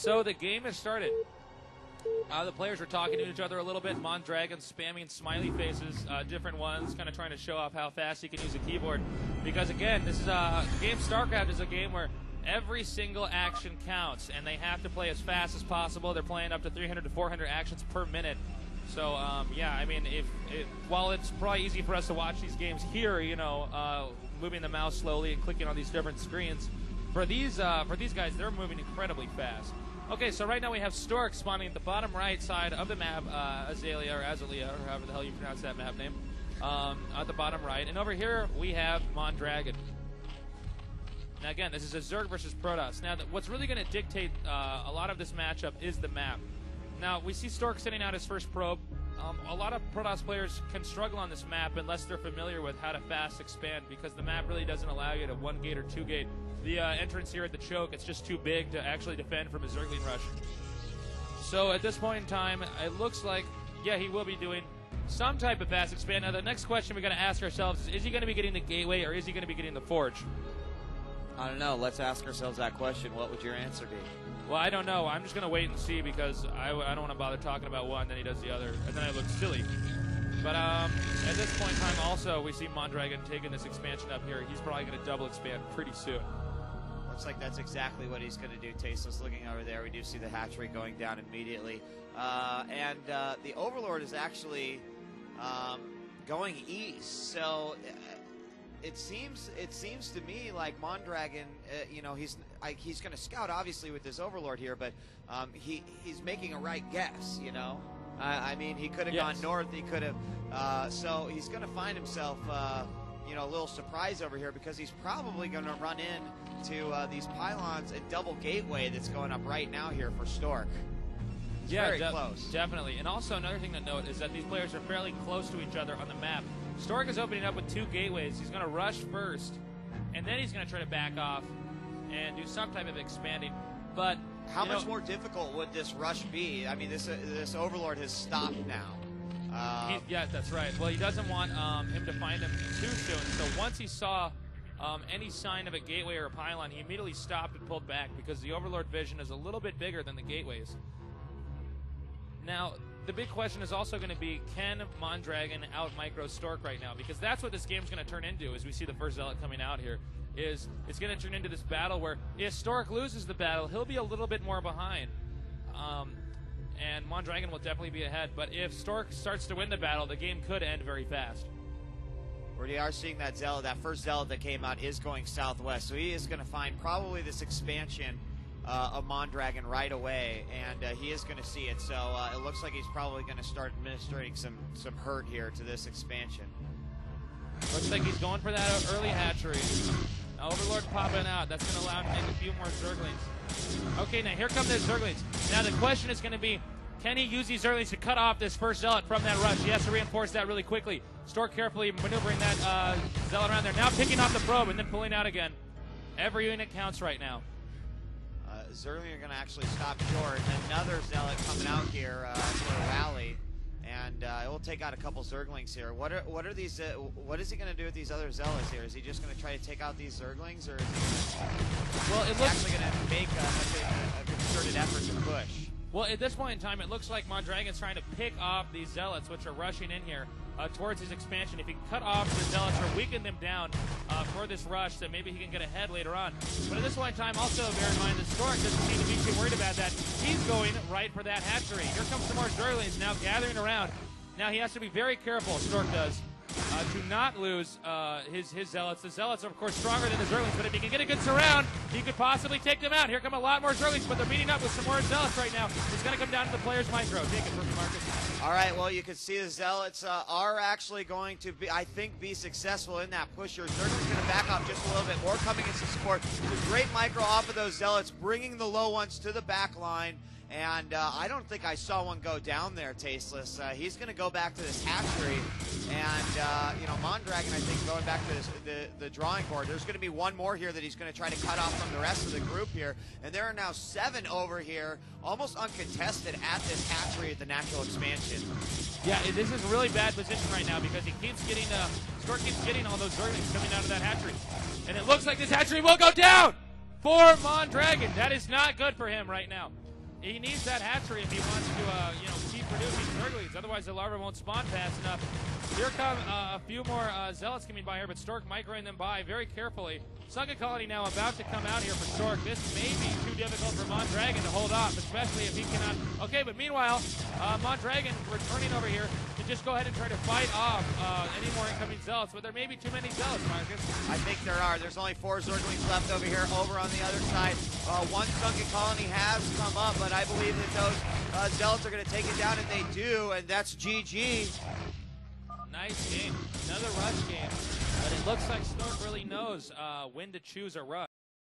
So the game has started. The players are talking to each other a little bit. Mondragon spamming smiley faces, different ones, kind of trying to show off how fast he can use a keyboard. Because again, this is a game. StarCraft is a game where every single action counts, and they have to play as fast as possible. They're playing up to 300 to 400 actions per minute. So yeah, I mean, while it's probably easy for us to watch these games here, you know, moving the mouse slowly and clicking on these different screens, for these guys, they're moving incredibly fast. Okay, so right now we have Stork spawning at the bottom right side of the map, Azalea or however the hell you pronounce that map name, at the bottom right. And over here we have Mondragon. Now again, this is a Zerg versus Protoss. Now what's really going to dictate a lot of this matchup is the map. Now we see Stork sending out his first probe. A lot of Protoss players can struggle on this map unless they're familiar with how to fast expand, because the map really doesn't allow you to 1-gate or 2-gate. The entrance here at the choke, it's just too big to actually defend from a Zergling rush. So at this point in time, it looks like, yeah, he will be doing some type of fast expand. Now the next question we got to ask ourselves is he going to be getting the gateway or is he going to be getting the forge? I don't know. Let's ask ourselves that question. What would your answer be? Well, I don't know. I'm just going to wait and see, because I don't want to bother talking about one, then he does the other, and then I look silly. But at this point in time also, we see Mondragon taking this expansion up here. He's probably going to double expand pretty soon. Looks like that's exactly what he's going to do. Tasteless looking over there. We do see the hatch rate going down immediately. And the Overlord is actually going east. So it seems to me like Mondragon, you know, he's going to scout obviously with this Overlord here, but he's making a right guess, you know. I mean, he could have gone north. He could have. So he's going to find himself, you know, a little surprise over here, because he's probably going to run into these pylons and double gateway that's going up right now here for Stork. It's very close. Definitely. And also another thing to note is that these players are fairly close to each other on the map. Stork is opening up with 2 gateways. He's going to rush first, and then he's going to try to back off and do some type of expanding. But how much more difficult would this rush be? I mean, this Overlord has stopped now. Yeah, that's right. Well, he doesn't want him to find him too soon. So once he saw any sign of a gateway or a pylon, he immediately stopped and pulled back, because the Overlord vision is a little bit bigger than the gateways. Now, the big question is also going to be, can Mondragon out-micro Stork right now? Because that's what this game's going to turn into, as we see the first Zealot coming out here. It's going to turn into this battle where if Stork loses the battle, he'll be a little bit more behind. And Mondragon will definitely be ahead. But if Stork starts to win the battle, the game could end very fast. We are seeing that Zealot, that first Zealot that came out is going southwest. So he is going to find probably this expansion of Mondragon right away, and he is going to see it. So it looks like he's probably going to start administering some hurt here to this expansion. Looks like he's going for that early hatchery. Overlord popping out. That's going to allow him to make a few more Zerglings. Okay, now here come the Zerglings. Now the question is going to be, can he use these Zerglings to cut off this first Zealot from that rush? He has to reinforce that really quickly. Stork carefully maneuvering that Zealot around there. Now picking off the probe and then pulling out again. Every unit counts right now. Zergling are going to actually stop short. Another Zealot coming out here for a rally, and it will take out a couple Zerglings here. What are these? What is he going to do with these other Zealots here? Is he just going to try to take out these Zerglings, or is he actually going to make a concerted effort to push? Well, at this point in time, it looks like Mondragon's trying to pick off these Zealots, which are rushing in here towards his expansion. If he can cut off the Zealots or weaken them down for this rush, then maybe he can get ahead later on. But at this point in time, also bear in mind that Stork doesn't seem to be too worried about that. He's going right for that hatchery. Here comes some more Zerglings now gathering around. Now he has to be very careful, Stork does, to not lose his Zealots. The Zealots are, of course, stronger than the Zerglings, but if he can get a good surround, he could possibly take them out. Here come a lot more Zerglings, but they're meeting up with some more Zealots right now. It's going to come down to the player's micro. Take it, Rookie Marcus. All right, well, you can see the Zealots are actually going to, I think, be successful in that push here. Zergling's going to back off just a little bit more, coming in some support. It's a great micro off of those Zealots, bringing the low ones to the back line. And I don't think I saw one go down there, Tasteless. He's going to go back to this hatchery. And, you know, Mondragon, I think, going back to the drawing board. There's going to be one more here that he's going to try to cut off from the rest of the group here. And there are now 7 over here, almost uncontested at this hatchery at the natural expansion. Yeah, this is a really bad position right now because he keeps getting, Stork keeps getting all those Zerglings coming out of that hatchery. And it looks like this hatchery will go down for Mondragon. That is not good for him right now. He needs that hatchery if he wants to, keep producing Zerglings. Otherwise, the larva won't spawn fast enough. Here come a few more Zealots coming by here, but Stork microing them by very carefully. Sunken Colony now about to come out here for Stork. This may be too difficult for Mondragon to hold off, especially if he cannot. Okay, but meanwhile, Mondragon returning over here to just go ahead and try to fight off any more incoming Zealots, but there may be too many Zealots, Marcus. I think there are. There's only 4 Zerglings left over here. Over on the other side, one Sunken Colony has come up, but I believe that those Zealots are going to take it down, and they do, and that's GG. Nice game. Another rush game. But it looks like Stork really knows when to choose a rush.